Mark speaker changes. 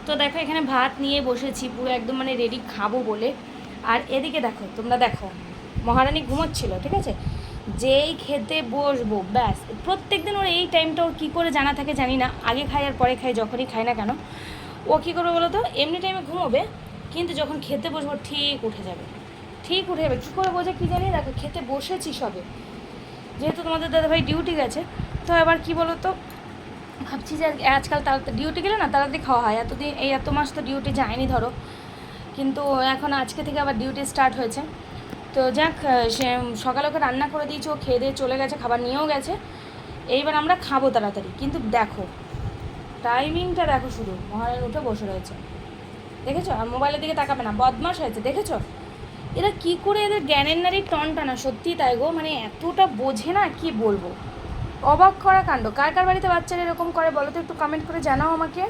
Speaker 1: তো দেখো এখানে ভাত নিয়ে বসেছি পুরো একদম মানে রেডি খাবো বলে। আর এদিকে দেখো, তোমরা দেখো, মহারানী ঘুমোচ্ছিল, ঠিক আছে, যেই খেতে বসবো ব্যাস, প্রত্যেক দিন ওর এই টাইমটা ওর কী করে জানা থাকে জানি না, আগে খাই আর পরে খাই, যখনই খাই না কেন ও কী করবে বলো তো, এমনি টাইমে ঘুমোবে কিন্তু যখন খেতে বসবো ঠিক উঠে যাবে, ঠিক উঠে যাবে, কী করে বোঝে কী জানি। দেখো খেতে বসেছি সবে, যেহেতু তোমাদের দাদাভাই ডিউটি গেছে, তো এবার কী বলো তো, ভাবছি যে আজকাল তাড়াতাড়ি ডিউটি গেলে না তাড়াতাড়ি খাওয়া হয়, এতদিন এই এত মাস তো ডিউটি যায়নি ধরো, কিন্তু এখন আজকে থেকে আবার ডিউটি স্টার্ট হয়েছে। তো যাক, সে সকালে ওকে রান্না করে দিয়েছি, ও খেয়ে দিয়ে চলে গেছে, খাবার নিয়েও গেছে, এইবার আমরা খাবো তাড়াতাড়ি। কিন্তু দেখো টাইমিংটা দেখো, শুধু মহারানী উঠে বসে রয়েছে, দেখেছো, আর মোবাইলের দিকে তাকাবে না, বদমাশ হয়েছে, দেখেছো। এরা কি করে, এদের জ্ঞানের নারী টন টানা, সত্যি তাই গো, মানে এতটা বোঝে না কি বলবো, অবাক করা কাণ্ড। কার কার বাড়িতে বাচ্চারা এরকম করে বলো তো, একটু কমেন্ট করে জানাও আমাকে।